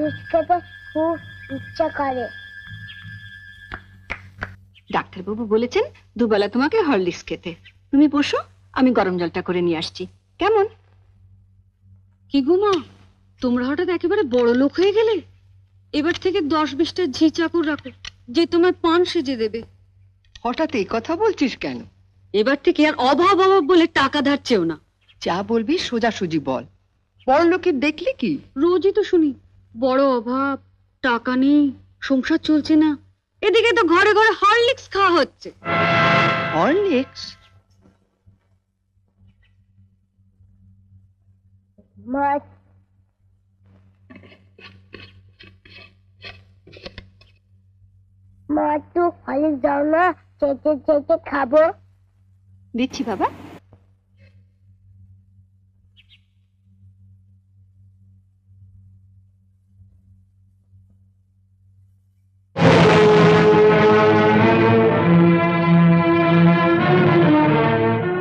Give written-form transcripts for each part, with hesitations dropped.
Horlicks খেতে খুব ইচ্ছা করে। ডাক্তারবাবু বলেছেন দুবেলা তোমাকে হরলিক্স খেতে। তুমি বসো, আমি গরম জলটা করে নিয়ে আসছি। কেমন? কি গো মা, তোমরা হঠাৎ একেবারে বড় লোক হয়ে গেলে। এবার থেকে 10-20টা ঝি চাকর রাখো, যে তোমায় পান সেজে দেবে। হঠাৎ এই কথা বলছিস কেন? এবার থেকে আর অভাব অভাব বলে টাকা ধার চেও না। যা বলবি সোজাসুজি বল। বড় লোকের দেখলি কি? রোজই তো শুনি বড় অভাব, টাকা নেই, সংসার চলছে না। এদিকে তো ঘরে ঘরে হরলিক্স খাওয়া হচ্ছে। হরলিক্স? মা মা একটু হরলিক্স দাও না, চেটে চেটে খাবো। দিচ্ছি বাবা।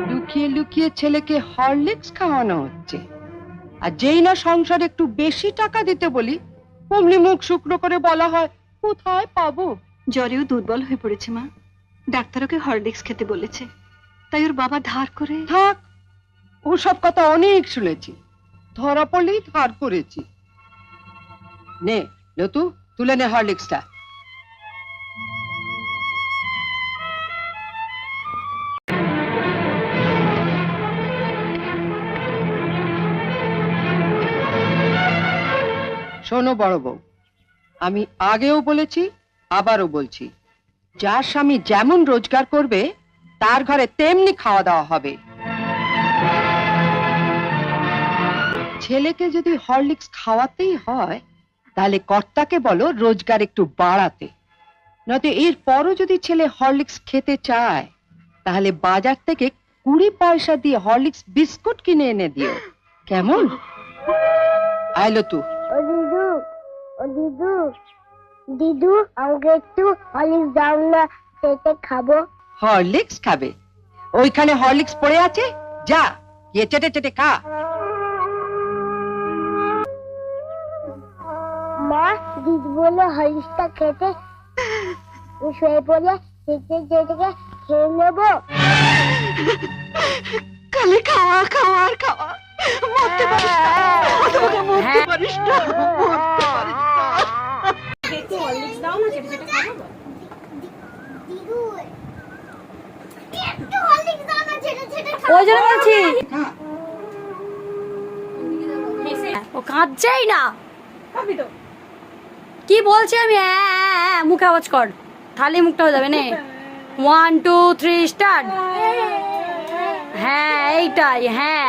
লুকিয়ে লুকিয়ে ছেলেকে হরলিক্স খাওয়ানো হচ্ছে, আর যেই না সংসারে একটু বেশি টাকা দিতে বলি অমনি মুখ শুকনো করে বলা হয় কোথায় পাবো। জ্বরেও দুর্বল হয়ে পড়েছে মা, ডাক্তার ওকে হরলিক্স খেতে বলেছে, তাই ওর বাবা ধার করে। থাক, ওসব কথা অনেক শুনেছি, ধরা পড়লেই ধার করেছি। নে লতু, তুলে নে হরলিক্সটা। শোনো বড় বউ, আমি আগেও বলেছি আবারও বলছি, যার স্বামী যেমন রোজগার করবে তার ঘরে তেমনি খাওয়া দাওয়া হবে। ছেলেকে যদি হরলিক্স খাওয়াতেই হয় তাহলে কর্তাকে বলো রোজগার একটু বাড়াতে, নয়তো এর পরও যদি ছেলে হরলিক্স খেতে চায় তাহলে বাজার থেকে 20 পয়সা দিয়ে হরলিক্স বিস্কুট কিনে এনে দিও, কেমন? আইলো তু। ও দিদু, ও দিদু, দিদু আমাকে একটু হরলিক্স দাও না, চেটে খাবো। হরলিক্স খাবে? ওইখানে হরলিক্স পড়ে আছে, যা গিয়ে চেটে চেটে খা। মা, দিদি বলে হরলিক্সটা খেতে, শুয়ে পড়ে চেটে চেটে খেয়ে নেবো। খালি খাওয়া খাওয়া আর খাওয়া, মরতে পারিস না, অথবা মরতে পারিস না, মরতে পারিস না। একটু হরলিক্স দাও না, চেটে চেটে খাবো। দিদু, একটু হরলিক্স দাও না, চেটে চেটে খাবো। ওই জন্য বলছি, ও কাঁদছেই না। কি বলছি আমি? মুখে আওয়াজ কর, তাহলে মুখটা হয়ে যাবে। নে 1 2 3 স্টার্ট। হ্যাঁ এইটাই, হ্যাঁ।